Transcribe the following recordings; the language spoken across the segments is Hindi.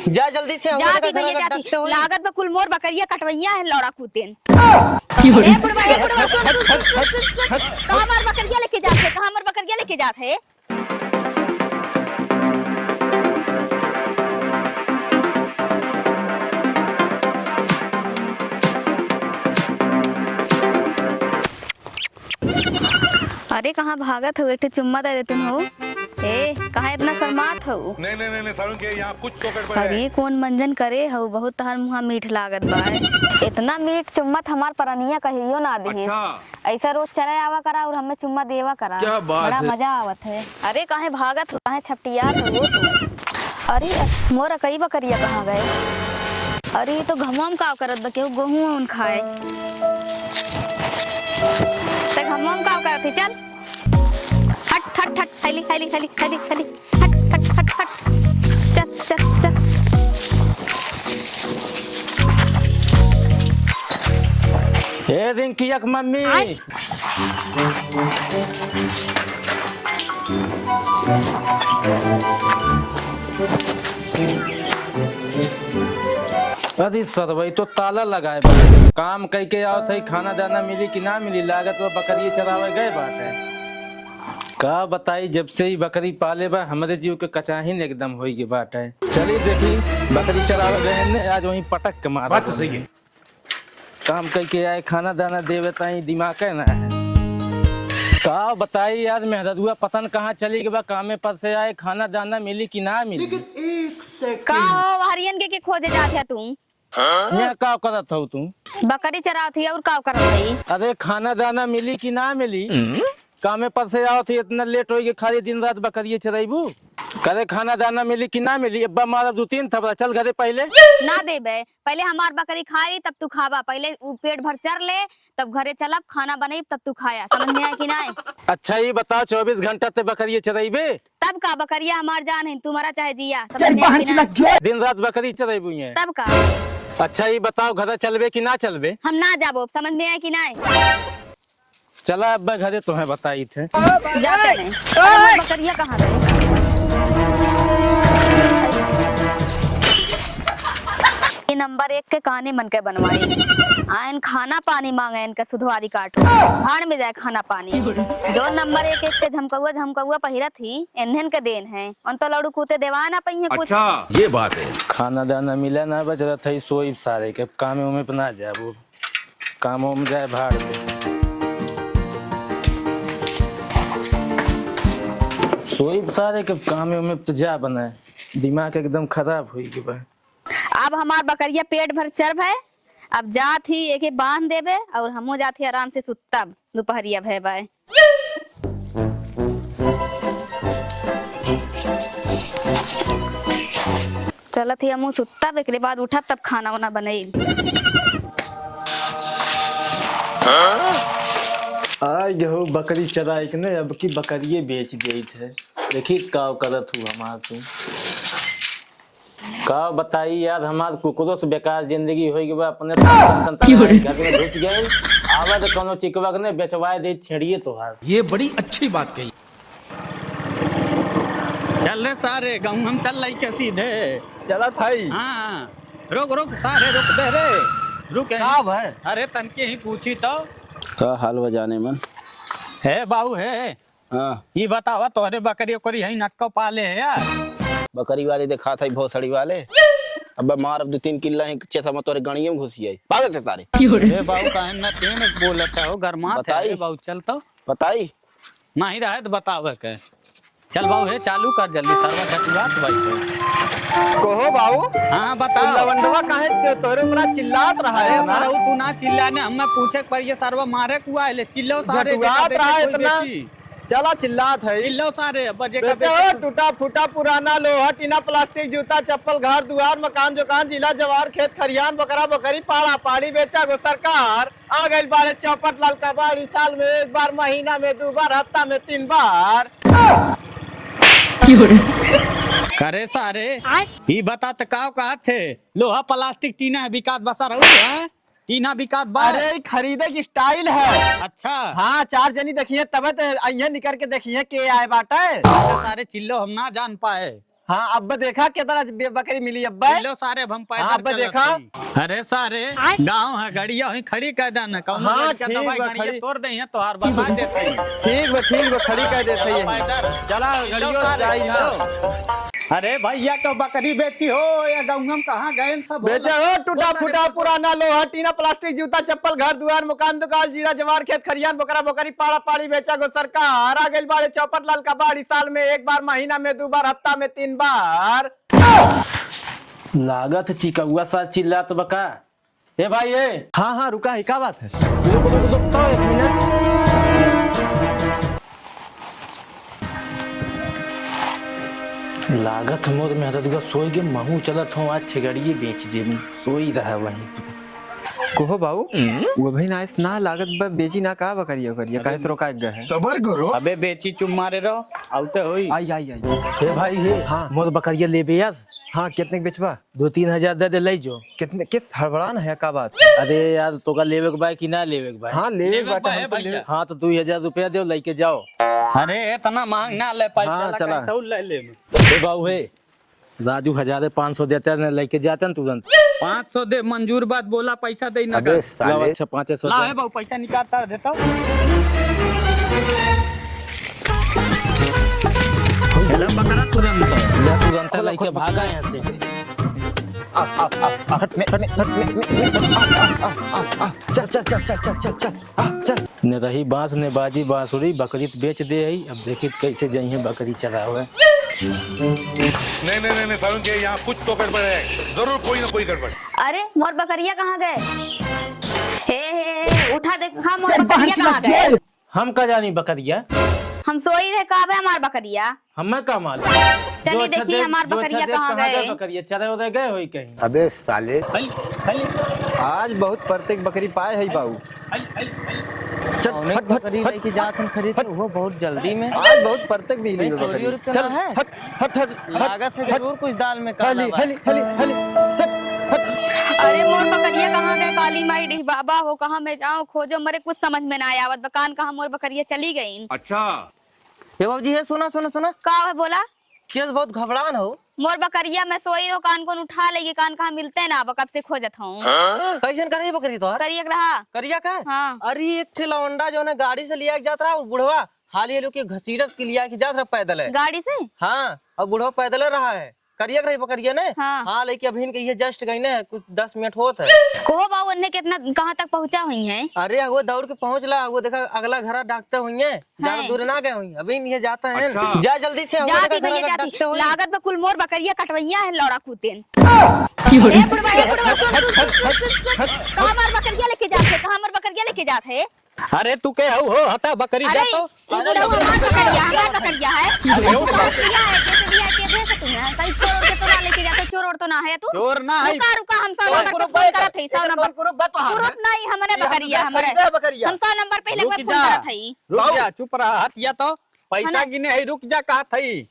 जा जल्दी से जाती भैया जाती लागत में कुल मोर बकरिया कटवैया है लौड़ा कूतेन। ए बुढ़वा कहां मार बकरिया लेके जात है, कहां मार बकरिया लेके जात है। अरे कहाँ भागत हो, एक चुम्मा दे देते हो। ए कहाँ इतना शर्मात हो। नहीं सारुण के यहाँ कुछ तो गड़बड़ है। अरे कौन मंजन करे हो, बहुत तहर मुहा मीठ लागत बा। इतना मीठ चुम्मा हमार परनिया कहियो ना दी। अच्छा। ऐसा रोज चले आवा करा और हमें चुम्मा देवा करा, क्या बात बड़ा है? मजा आवत है। अरे काहे भागत हो, काहे छपटियात हो तू। अरे मोरा कई बकरिया कहाँ गए। अरे तो घमम का करत बा, केहू गेहूं उन खाए ते घमम का करत है। चल हट हट हट खैली खैली खैली खैली खैली हट हट हट हट चल चल चल। ए रिंकिया की मम्मी अरे सरवई तो ताला लगाए काम कई के आओ थे, खाना दाना मिली कि ना मिली, लागत वो बकरी चरावे गए बाटे। का बताई जब से ही बकरी पाले बा हमारे जीव के कचाहीन एकदम होई के बाटे। चली देखी बकरी चरावे गए ने, आज वहीं पटक के मारा। बात तो सही है। काम कई के आए खाना दाना देवे ताई दिमाग है ना है। का बताई यार मेहरदुआ पतन कहाँ चली गई बा, कामे पर से आए खाना दाना मिली कि ना मिली। का हो हरियन के खोजे जात है तू। यहाँ का करत हो तू। बकरी चरावत है और का करत है। अरे खाना दाना मिली कि ना मिली, कामे पर से आओ थी इतना लेट हो गई, खाली दिन रात बकरिए चराइबू। करे खाना दाना मिली कि ना मिली, अब्बा मारा 2-3 थपड़ा, चल घरे पहले ना देबे, पहले हमार बकरी खाई तब तू खाबा, पहले पेट भर चर ले तब घरे चलब, खाना बनाई तब तू खाया, समझ में आया कि ना। अच्छा ये बताओ 24 घंटा ते बकरिए चराइबे। तब का बकरिया हमार जान है, तुम्हारा चाहे जिया, समझ में आया कि ना। दिन रात बकरी चराइबू है। तब का अच्छा ये बताओ घर चलबे कि ना चलबे। हम ना जाबो, समझ में आया कि ना। चला अब्बा घरे तुम्हें बताई थे। जाते नहीं हमार बकरिया कहाँ गई। ये नंबर 1 के काने मन के बनवाई आयन खाना पानी मांगे, इनका सुधवारी काट भाड़ में जाए खाना पानी। जो नंबर 1 के झमकौआ पहिरा थी इन्हन के देन है, उन तो लड़ू कूते देवा ना पई है कुछ। अच्छा ये बात है। खाना दाना मिला ना बच रहा था, सोई सारे के कामे में ना जाए, वो कामों में जाए भाड़ में। सोई सारे के कामे में तो जा बना, दिमाग एकदम खराब हुई के बा। अब हमार बकरिया पेट भर चर है, अब जात ही एक बांध देबे और हमो जात ही आराम से सुतब दोपहरिया भय बाय। चलत ही हमू सुतब, एक बाद उठब तब खाना वाना बनाई। आज हो बकरी चराई के ने, अब की बकरिए बेच दी थे। देखी का करत हूँ हमार तू का बताई यार, हमार कुकुरों से बेकार जिंदगी हो गई बा। अपने घर में घुस गए, आवा तो कोनो चिकवा ने बेचवाए दे छेड़िए तोहार। ये बड़ी अच्छी बात कही। चल रे सारे गाँव हम चल रही के सीधे। चला थाई। हाँ रुक रुक सारे रुक दे रे, रुक का भाई। अरे तनके ही पूछी तो का हाल बजाने मन है बाबू है। हाँ ये बतावा तोहरे बकरी उकरी यही नक्को पाले है यार। बकरी वाले देखा था भोसड़ी वाले, अब मार अब 2-3 किल्ला ही चेसा में तोरे गणिये में घुसी आई पागल से सारे। ए बाबू काहे न तेन बोलता हो गरमा बताई। है बाबू चल तो बताई नहीं रहे तो बतावे के। चल बाबू है चालू कर जल्दी सरवा छटुआ भाई। कहो बाबू। हाँ बता लवंडवा काहे तोरे पूरा चिल्लात रहा अरे है ना। सरऊ तू ना चिल्लाने, हमें पूछे पर ये सरवा मारे कुआ है ले चिल्लो सारे झटुआत रहा है इतना। चला चिल्लात है। चिल्लो सारे बजे का बेचो टूटा फूटा पुराना लोहा टीना प्लास्टिक जूता चप्पल घर दुआर मकान दुकान जिला जवार खेत खरियान बकरा बकरी पाड़ा पाड़ी बेचा गो सरकार आ गई बारे चौपट ललका बाड़ी, साल में 1 बार, महीना में 2 बार, हफ्ता में 3 बार। करे सारे ये बता तो का थे लोहा प्लास्टिक टीना बिकात बसा रहू है, टीना बिकात बा। अरे खरीदे की स्टाइल है। अच्छा हाँ 4 जनी देखिए तब तो अइहे निकल के देखिए के आए बाटे। अच्छा सारे चिल्लो हम ना जान पाए। हाँ अब्बा देखा कितना बकरी मिली अब्बा। लो सारे हम पैदल हाँ, अब्बा चलत देखा? हई। अरे सारे गांव है गड़िया वहीं खड़ी कर देना कौन हाँ, लड़का ठीक दवाई बा, गड़िया खड़ी। तोड़ दे हैं तो हर बता देते हैं। ठीक बा खड़ी कर देते पैदल। हैं। चला गड़ियों से जाई ना। अरे भैया तो बकरी बेची हो या गौंगम कहाँ गए सब बेचा हो टूटा फूटा पुराना लोहा टीना प्लास्टिक जूता चप्पल घर दुआर मकान दुकान जीरा जवार खेत खरियान बकरा बकरी पाड़ा पाड़ी बेचा गो सरकार आ गइल बाड़े चौपट लाल का बाड़ी साल में 1 बार महीना में 2 बार हफ्ता में 3 बार। लागत चिकौआ सा चिल्ला तो बका। ए भाई ए हाँ हाँ रुका है क्या बात है। रुक तो 1 मिनट। लागत मोर में हदत सोई के महू चलत हूँ आज छगड़िए बेच दे सोई रहा वहीं तू। कोहो बाबू वो भी नाइस ना लागत बा बेची ना का बकरिया करिया काहे तो रोका गए है। अबे बेची चुम मारे रहो आउते होई आई आई आई। हे भाई हे हाँ। मोर बकरिया लेबे यार। हाँ कितने के बेचबा 2-3 हजार दे ले जो। कितने किस हड़बड़ान है का बात। अरे यार तो का लेवे के भाई कि ना लेवे के भाई। हाँ ले लेवे बाटा बा है हम तो ले। भैया। हाँ तो 2000 रुपया दे लेके जाओ। अरे इतना महंग ना ले पैसा हाँ, ला चला। कैसे ले ले हे बाबू हे राजू 1500 देते हैं लेके जाते हैं तुरंत। 500 दे मंजूर बात बोला पैसा दे ना अबे लो साले अच्छा 500 ला दे। है बाबू पैसा निकालता देता हूँ। हेलो बकरा तुरंत ले तुरंत लेके भागा यहाँ से। चल चल चल चल चल चल चल। ने रही बांस ने बाजी बांसुरी बकरी तो बेच दे ही। अब देखिए कैसे जाइए बकरी चला हुआ। नहीं सारुण के यहाँ कुछ तो गड़बड़ है, जरूर कोई ना कोई गड़बड़। अरे मोर बकरिया कहाँ गए? हे उठा देखा मोर बकरिया कहाँ गए? हम का जानी बकरिया हम सोई रहे कहाँ है हमार बकरिया? हमें का मालूम। चलिए देखिए हमार बकरिया कहाँ गए? बकरिया चले उधर गए हो कहीं। अबे साले हल हल आज बहुत प्रत्येक बकरी पाए है बाबू। हल हल चल अनेक हट बकरी हट लेके जात हम खरीद के वो बहुत जल्दी में आज बहुत प्रत्येक भी ली चोरी बकरी। उरी तो चल ना है? हट हट हट लागत है जरूर कुछ दाल में काला हली बा। हली हली हली चल हट। अरे मोर बकरिया कहाँ गए? काली माई डी बाबा हो कहाँ मैं जाऊँ खोजो मरे कुछ समझ में ना आया। आवत बकान कहाँ मोर बकरिया चली गई? हे बाबूजी हे सुना सुना सुना का है बोला? केस बहुत घबरान हो मोर बकरिया मैं सोई रहो कान को उठा लेगी कान कहाँ मिलते हैं ना अब कब से खोजत हूँ। कैसन करे बकरी तो करिए रहा। करिया का हाँ। अरे एक ठे लौंडा जो है गाड़ी से लिया के जात रहा और बुढ़वा हाल ये लोग के घसीटत के लिया के जात रहा पैदल है। गाड़ी से? हाँ और बुढ़वा पैदल रहा है करिया रही बकरिया ने। हाँ। हाँ लेके अभी इनके ये जस्ट गई ना कुछ 10 मिनट होत है। कोहो बाबू उन्हें कितना कहाँ तक पहुँचा हुई है? अरे वो दौड़ के पहुंच ला वो देखा अगला घर डाकते हुई है ज्यादा दूर ना गए हुई अभी ये जाता है जा जल्दी से जाती भैया जाती डाकते हुई लागत में कुल मोर बकरिया कटवैया है लौड़ा कूतेन। ए बुढ़वा सुन कहाँ हमार बकरिया लेके जाते? कहाँ हमार बकरिया लेके जाते? अरे तू के हो हटा बकरी अरे दे तो ये बुढ़वा हमार बकरिया है। बकरिया है कैसे दिया के दे सकते हैं? कहीं छोड़ के तो ना लेके जाते? चोर और तो ना है तू? चोर ना है रुका रुका हम 100 नंबर पे फोन करत हई 100 नंबर पुरुष नहीं हमने बकरिया हमरे हम 100 नंबर पे रुक लगवा फोन जा करत हई। रुक जा चुप रहा हटिया तो पैसा हना- गिने है रुक जा कहा थई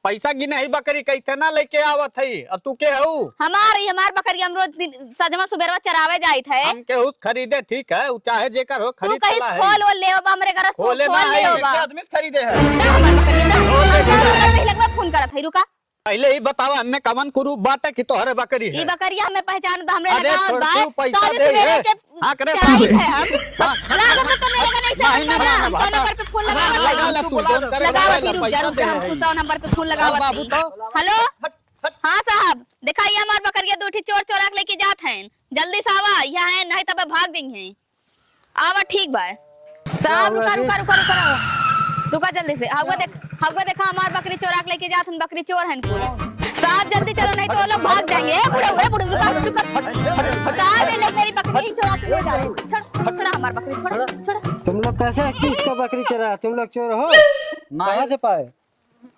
पैसा गिने है बकरी कैसे ना लेके आवत है अब तू के हो हमार बकरिया हम रोज सजमा सुबेरवा चरावे जाइत है। हम के उस खरीदे ठीक है उ चाहे जेकर हो तू खरीद कहीं चला है खोल वो ले बा हमरे घर से खोले खोल ना ले है, बा आदमी खरीदे है। ना हमार बकरिया ना पहले लगवा फोन करत हई रुका। पहले ही बतावा हमें कमन कुरू बाटे की तोहरे बकरी ई है बकरिया हमें पहचान तो हमरे अरे लगा छोड़, बा तू पैसा सारी दे सवेरे रे। के हाँ, करे चराई तू। है हम लागत तो मेरे का नहीं नहीं, समझ नहीं, में नहीं, नंबर पे फोन लगा लगावा ला तू फोन करे लगावा ला, फिर रुक जा पैसा रुक दे जा हम रहे हैं। 100 नंबर पे फोन लगावा बाबू तो हेलो हाँ साहब दिखाइए हमार बकरिया दो ठी चोर चोरा के लेके जात हैं जल्दी से आवा यहाँ है नहीं तब भाग जाएंगे। आवा ठीक बा साहब रुका रुका रुका रुका रुका जल्दी से हगो देखा हमार बकरी चोरा के लेके जात हैं बकरी चोर हैं साहब जल्दी चलो नहीं तो वो लोग भाग जाएंगे। बुढ़ा रुका रुका साहब ये लोग मेरी बकरी ही चोरा के ले जा रहे हैं। छोड़ हमार बकरी छोड़। तुम लोग कैसे किसका बकरी चरा? तुम लोग चोर हो? नहीं कहाँ से पाए?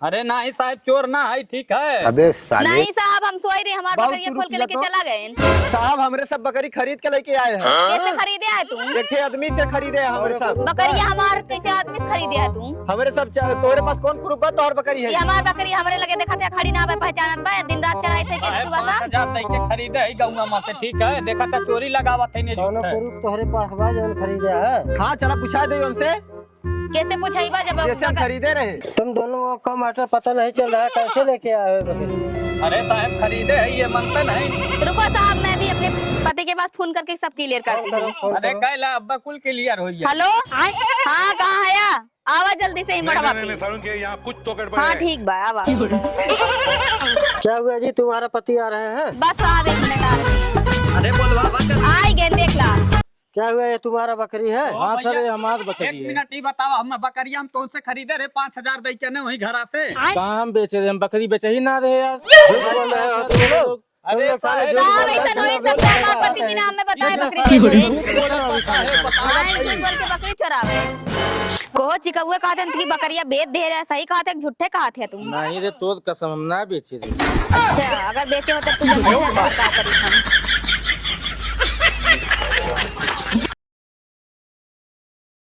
अरे नहीं साहब चोर ना है ठीक है अबे साले नहीं साहब हम सोए रहे हमार बाबू, बकरिया तू खोल के रुक लेके जा तो। चला गए। साहब हमरे सब बकरी खरीद के लेके आए हैं। कैसे खरीदे है तू? एक ठे आदमी से खरीदे हैं हमरे सब बकरिया हमार कैसे आदमी से खरीदे है तू? हमरे सब तोरे पास कौन कुरुपा तोर बकरी है? ये हमार बकरी हमरे लगे देखा थे खड़ी ना बे पहचानत बा दिन रात चराई थे के सुबह सा 5000 दे के खरीदे है गौवा में से ठीक है देखा था चोरी लगावत है ने कौनो झूठ है। पुरुष तोहरे पास बा जौन खरीदे है? हाँ चला पूछा दे उनसे कैसे पूछाइबा जब जैसे हम खरीदे रहे। तुम दोनों को मैटर पता नहीं चल रहा है, कैसे लेके आए हो बकरी? अरे साहब खरीदे है ये मानते नहीं। रुको साहब, मैं भी अपने पति के पास फोन करके सब क्लियर करती हूँ। अरे कैला अब्बा कुल क्लियर हो गया। हेलो, हाँ कहाँ है? आवा जल्दी से ही नहीं, बड़ा नहीं, नहीं, वापी। सारुण के यहाँ कुछ तो गड़बड़ हाँ है। ठीक बा, आवा। क्या हुआ जी, तुम्हारा पति आ रहे हैं? बस साहब 1 मिनट आ रहे हैं। अरे बोलवा बात। आई गए देख ला। क्या हुआ, ये तुम्हारा बकरी है? हाँ सर, ये हमार एक बकरी है। मिनट ही बताओ, हम बकरिया हम तुमसे खरीदे रहे 5000 दे के नहीं वही घर से। कहाँ हम बेचे रहे? हम बकरी बेचे ही ना रहे यार। झूठ बोल रहे हो तुम लोग। तुम अरे लोग सारे झूठ साहब बोल रहे ऐसा नहीं हो। सकता, हमारे पति के नाम में बताए बकरी बेचे। हाँ, झूठ बोल के बकरी चुरावे। कोहो चिकौए कहते हैं कि बकरिया बेच दे रहे, सही कहते हैं झूठे कहते हैं तुम? नहीं रे, तोर कसम हम ना बेचे रहे। अच्छा, अगर बेचे होते तो जल्दी से बता करी हम।